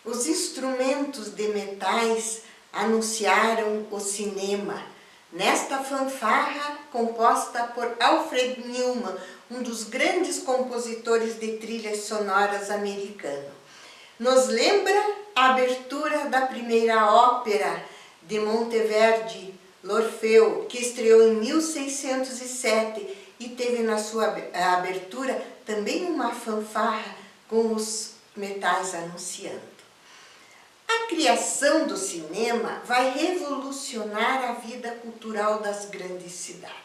Os instrumentos de metais anunciaram o cinema, nesta fanfarra composta por Alfred Newman, um dos grandes compositores de trilhas sonoras americano. Nos lembra a abertura da primeira ópera de Monteverdi, L'Orfeu, que estreou em 1607 e teve na sua abertura também uma fanfarra com os metais anunciando. A criação do cinema vai revolucionar a vida cultural das grandes cidades.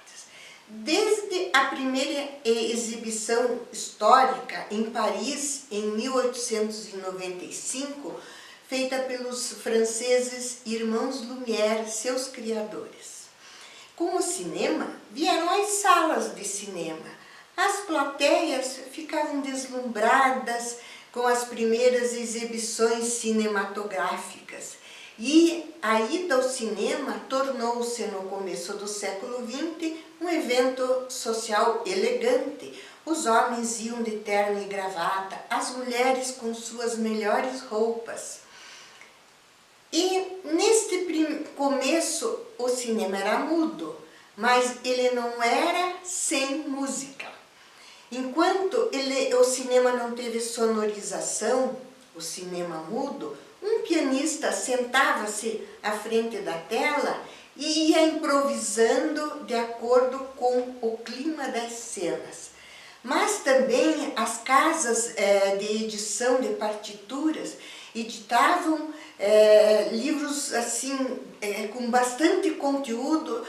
Desde a primeira exibição histórica em Paris, em 1895, feita pelos franceses irmãos Lumière, seus criadores. Com o cinema, vieram as salas de cinema. As plateias ficavam deslumbradas com as primeiras exibições cinematográficas. E a ida ao cinema tornou-se, no começo do século XX, um evento social elegante. Os homens iam de terno e gravata, as mulheres com suas melhores roupas. E neste começo o cinema era mudo, mas ele não era sem música. Enquanto o cinema não teve sonorização, o cinema mudo, um pianista sentava-se à frente da tela e ia improvisando de acordo com o clima das cenas. Mas também as casas de edição de partituras editavam livros assim, com bastante conteúdo,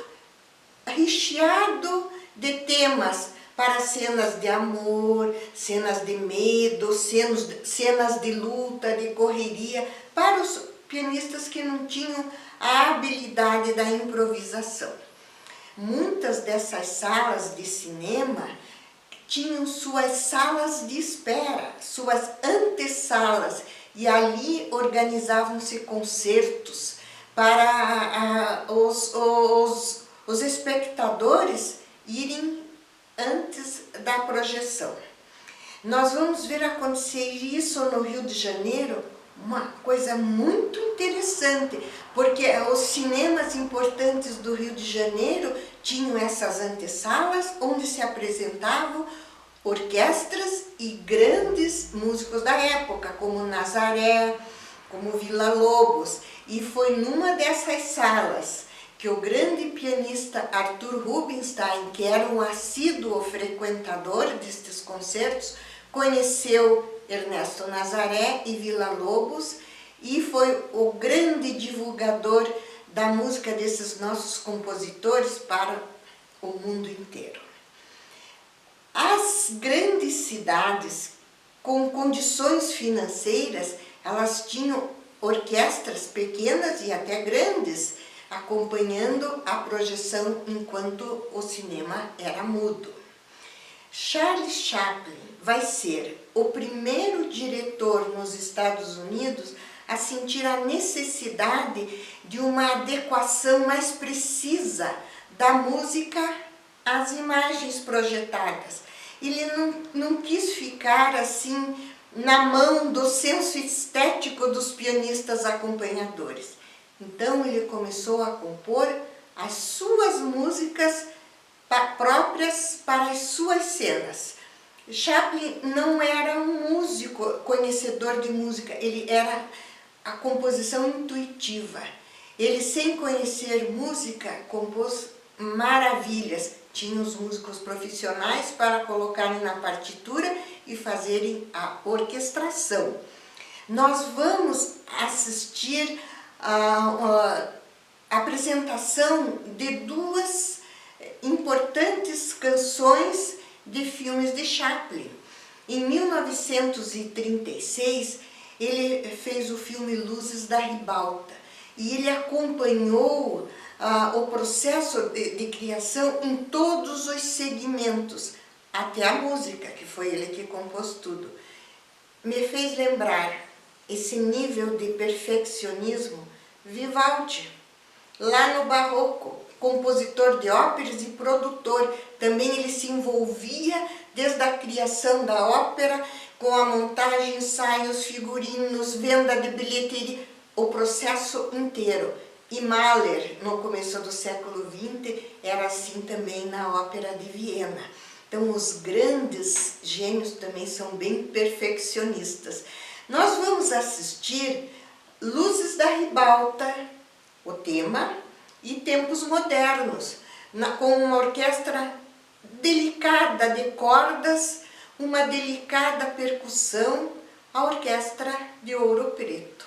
recheado de temas para cenas de amor, cenas de medo, cenas de luta, de correria, para os pianistas que não tinham a habilidade da improvisação. Muitas dessas salas de cinema tinham suas salas de espera, suas antessalas, e ali organizavam-se concertos para os espectadores irem antes da projeção. Nós vamos ver acontecer isso no Rio de Janeiro, uma coisa muito interessante, porque os cinemas importantes do Rio de Janeiro tinham essas antessalas onde se apresentavam orquestras e grandes músicos da época, como Nazaré, como Villa-Lobos. E foi numa dessas salas que o grande pianista Arthur Rubinstein, que era um assíduo frequentador destes concertos, conheceu Ernesto Nazaré e Villa-Lobos e foi o grande divulgador da música desses nossos compositores para o mundo inteiro. As grandes cidades com condições financeiras, elas tinham orquestras pequenas e até grandes, acompanhando a projeção enquanto o cinema era mudo. Charles Chaplin vai ser o primeiro diretor nos Estados Unidos a sentir a necessidade de uma adequação mais precisa da música às imagens projetadas. Ele não quis ficar assim na mão do senso estético dos pianistas acompanhadores. Então ele começou a compor as suas músicas próprias para as suas cenas. Chaplin não era um músico conhecedor de música, ele era a composição intuitiva. Ele, sem conhecer música, compôs maravilhas. Tinha os músicos profissionais para colocarem na partitura e fazerem a orquestração. Nós vamos assistir a apresentação de duas importantes canções de filmes de Chaplin. Em 1936, ele fez o filme Luzes da Ribalta e ele acompanhou o processo de criação em todos os segmentos, até a música, que foi ele que compôs tudo. Me fez lembrar esse nível de perfeccionismo Vivaldi, lá no Barroco, compositor de óperas e produtor. Também ele se envolvia desde a criação da ópera com a montagem, ensaios, figurinos, venda de bilheteria, o processo inteiro. E Mahler, no começo do século XX, era assim também na Ópera de Viena. Então, os grandes gênios também são bem perfeccionistas. Nós vamos assistir Luzes da Ribalta, o tema, e Tempos Modernos, com uma orquestra delicada de cordas, uma delicada percussão, a Orquestra de Ouro Preto.